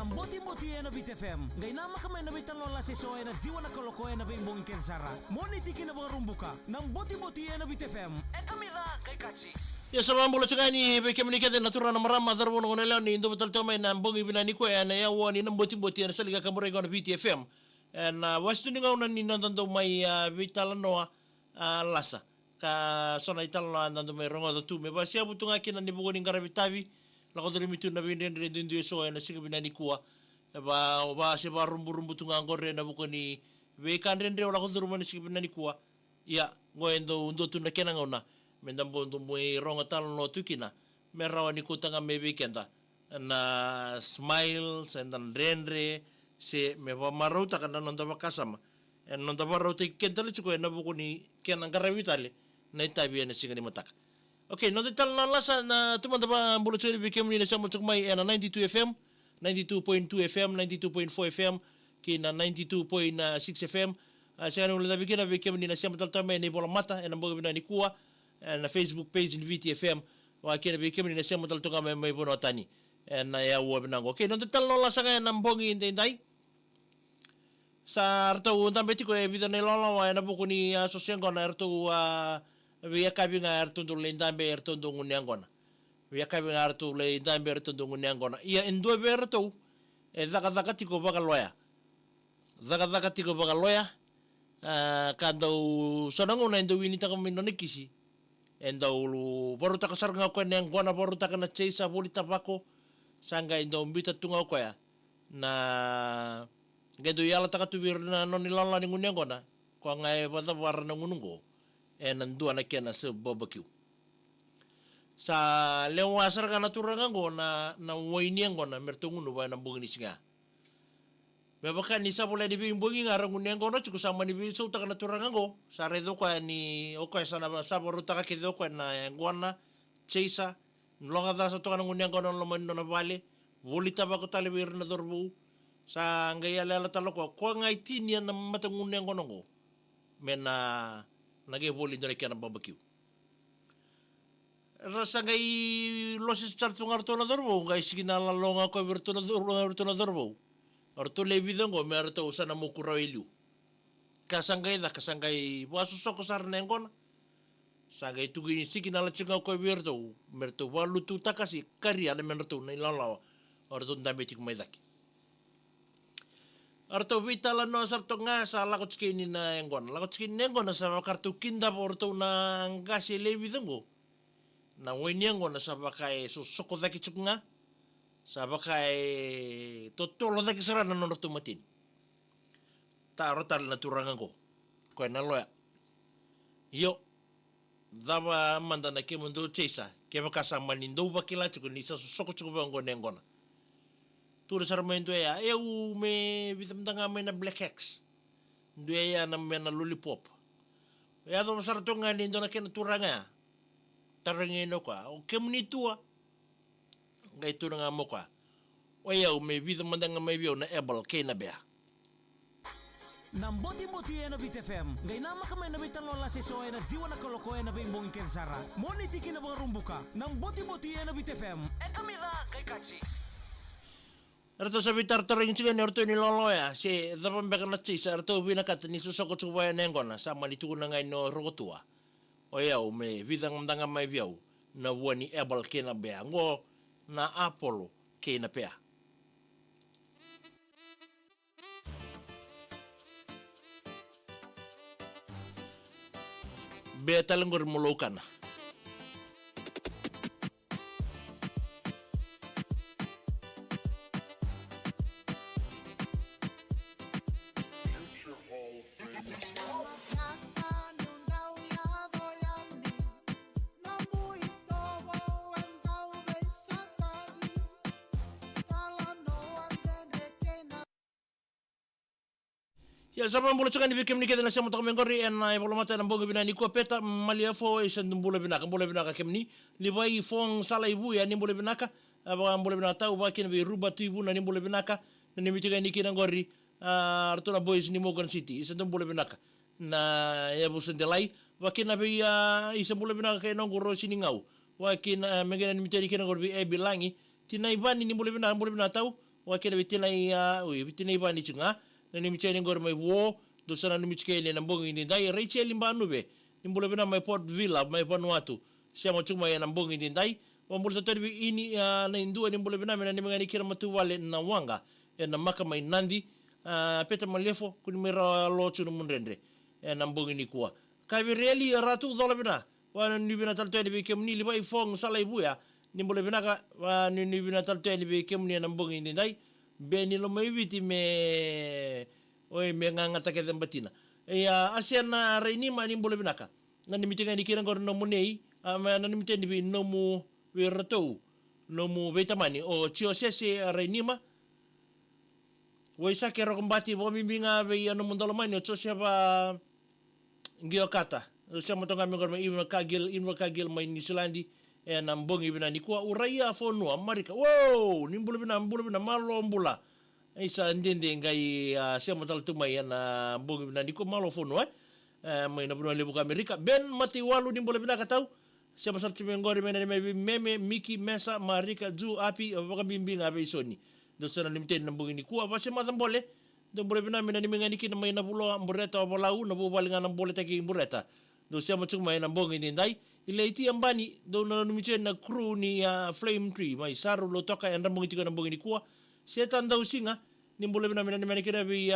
Nam Botiboti na Bit FM. Ngay nama kami na bitalola si Soe na diwa na koloko na bimbong kensara. Moni tiki na mga rumbuka. Nam Botiboti na Bit FM. And amila kay Kachi. Ya sama mula cakani beke menikah natura na marama darbo no nela ni ndo betul tome na mbongi bina nikua na yauwa ni Botiboti na saliga kamore gona BTFM. Na wastu ni ngauna ni nando mai talanoa lasa. Ka sona talanoa nando mai rongo do tu me basia butunga kina ni bugo ni qaravi tavi. Lako dari mitu na binde ndu so na siga bina nikua. Ba se ba rumbu tunga ngore na bugo ni be kan rendre lako dari rumani siga bina nikua. Ya ngoendo ndo tu na kena ngauna. Mendambo ndo mui ronga talanoa tukina. Merawa ni kutanga me weekenda. Na smiles and dredre se me va marauta kana nonda vakasama en nonda marauta kentale chiko na buku ni kena qaravi tale na tavi na siga ni mataka. Okay, nonda talanoa lasa na tumanda ba bolo chori bikem ni na samo chukmai na 92 FM 92.2 FM 92.4 FM kina 92.6 FM sa nung labi kina bikem ni na samo taltame ni bola mata en amboga bina nikua na Facebook page ni VTFM wa kina bikem ni na samo taltonga mai bono tani en yauwa binango. Okay, nonda talanoa lasa nga nambongi indai sa arto untam beti ko vida ne lola wa na buku ni sosial gona arto via kabi nga arto ndo le ndambe arto ndo ngunyangona via kabi nga arto le ndambe arto ndo ngunyangona ia endo berto zaka tiko baga loya kando sonango na endo wini taka mino nikisi endo lu baru taka sarga ko ngona baru taka na cheisa boli tabako sanga endo mbita tunga ko ya na gendo yala taka tubir na noni lala ni ngunyangona kwa ngai bata warna ngunungo nandua na kena se barbecue sa lewa sarga na turangango na wainiangona mertungunu ba na bugni singa bebaka ni sa bola di bimbungi ngara ngunyangona chuku sama ni biso taka na turangango sa redo kwa ni okay sana sa boru taka kido kwa na ngwana cheisa nlonga da sa toka na ngunyangona lomano na vale volita ba ko talibir na dorbu sa ngaya lela taloko ko ngai tinia na matanguneng konongo mena nage boli ndole kana barbecue rasa ngai losis chartungar to na dorbo ngai sigina la longa ko virtu na dorbo orto le vidongo merto usana mukuro ilu kasangai wasu soko sarnengon sagai tugi sigina la chinga ko virtu merto walu tu takasi kari ale merto na lalawa orto ndambe tik maidaki arto vitala no sarto nga sa lakot skini na engon. Lakot skini na engon na sa kartu kinda po orto na ngasi levi dungo. Na wini engon na sa bakay susoko daki chuk nga. Sa bakay totolo daki sarana no orto matin. Taro tal na turang ako. Kaya na loya. Yo. Daba manda na kimundo chesa. Kaya makasama nindo bakila chuk ni sa susoko chuk ba engon engon. Turo sarmento ya eu me vitamtanga me na black hex ndue ya na me na lollipop ya do sarto nga nindo na ken turanga tarangeno kwa o kemnitua ngai turanga mo kwa o ya me vitamtanga me bio na ebal ke na bea Nam Botiboti na Bit FM. Ngay nama kami na bitalola si Soe na diwa na koloko na bimbong kensara. Moni tiki na mga rumbuka. Nam Botiboti na Bit FM. And amila kay Kachi. Arto sa bitar taring chiga ni orto ni loloya si dapat beka na chisa arto binakat ni susoko chubaya nengona sama ni tukuna ngai no rogo tua o ya me vidang mdanga mai viau na wani ebal kena bea ngo na apolo kena pea bea talengor mulokana ya sama mbulo chakani bikem ni kedena sama takame ngori en na bolo mata namboga bina nikua peta malia fo isen mbulo binaka kemni libai fong sala ibu ya ni mbulo binaka aba mbulo binaka tau ba kin bi ruba tu ibu na ni mbulo binaka ni mitiga ni kina ngori artuna boys ni Morgan City isen mbulo binaka na ya bu sendelai ba kin bi isen mbulo binaka ke nongoro sini ngau wa kin megena ni miteri kina ngori bi bilangi tinai bani ni mbulo binaka tau wa kena vitina ba ni chinga na ni micheni ngor mai wo do sana ni micheni na mbongi ni dai Rachel Mbanube ni mbole bina mai Port Villa mai Vanuatu siamo chuma ya na mbongi ni dai wa mbole tatori ini na indua ni mbole bina na ni mengani kira matu wale na wanga na maka mai Nandi peta malefo kuni mera lochu no mundrendre na mbongi ni kuwa kavi reli ratu dola bina wa ni bina taltoni bi kemni li bai fong sala ibuya ni mbole bina ka wa ni bina taltoni bi kemni na mbongi ni dai beni lo mai viti me oi me ngangata ke dembatina ya asiana reini mani mbole bina ka na ni mitinga ni kira ngor no munei na ni mitendi bi no mu weratou no mu vetamani o chio sese reinima Waisa kero kombati bo mimbinga ve ano mundalo mani o tsosia ba ngiokata. Sia motonga mengor ma inwa kagil mai New Zealand na mbongi bina nikua uraia fonua marika. Wow, nimbulu bina malo mbula. Isa ndende ngai sia motalo tumai na mbongi bina nikua malo fonua mai na buna lebu Amerika. Ben mati walu nimbulu bina katau. Sia masal tumengori meme Miki Mesa Marika Ju Api baka bimbinga be isoni. Do sana limiten na mbongi nikua basi matambole do bole bina mina ni mengani kina mai na bulo ambureta obolau na bubalinga na bole taki imbureta do sia macung mai na mbongi ni dai ile iti ambani do na numichen na crew ni Flame Tree mai saru lo toka enda mbongi tika na mbongi nikua setan da usinga ni bole bina mina ni mengani kina bi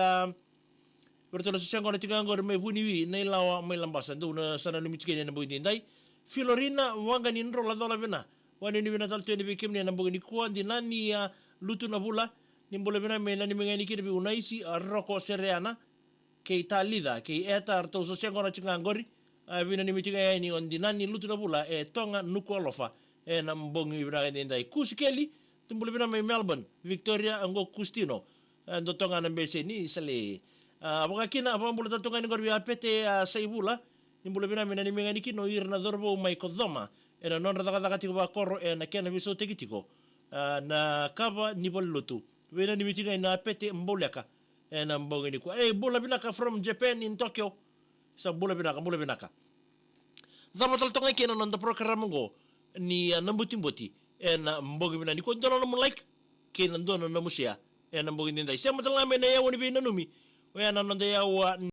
bertolo siang kono tika ngor me buniwi nei lawa mai lambasan do na sana numichen na mbongi ni dai Filorina wanga ni nro la dola bina wani ni bina tal teni bi kimni na mbongi nikua di nani lutu na bula ni mbole bina me na ni mengani kira bi unaisi roko sereana ke italida ke eta arto so siang kona chinga ngori bina ni mitinga ya ni on dinani lutu na bula tonga nikua lofa na mbongi bina ni ndai kusikeli tu mbole bina me Melbourne Victoria ngo Kustino ndo tonga na mbese ni sale abaka kina apa mbole tatonga ni ngori apete saibula ni mbole bina me na ni mengani kino irna dorbo mai kodoma na non radaka tiko ba korro na kena biso tekitiko na kava ni bolutu wena ni mitinga na pete mboleka na mbongi ni kwa bola binaka from Japan in Tokyo sa bola binaka dama tonga kena non program ngo ni na Botiboti na mbongi bina ni ko ndono mo like kena ndono na musia na mbongi ni dai sema tala me na yawo ni bina numi wena non da yawo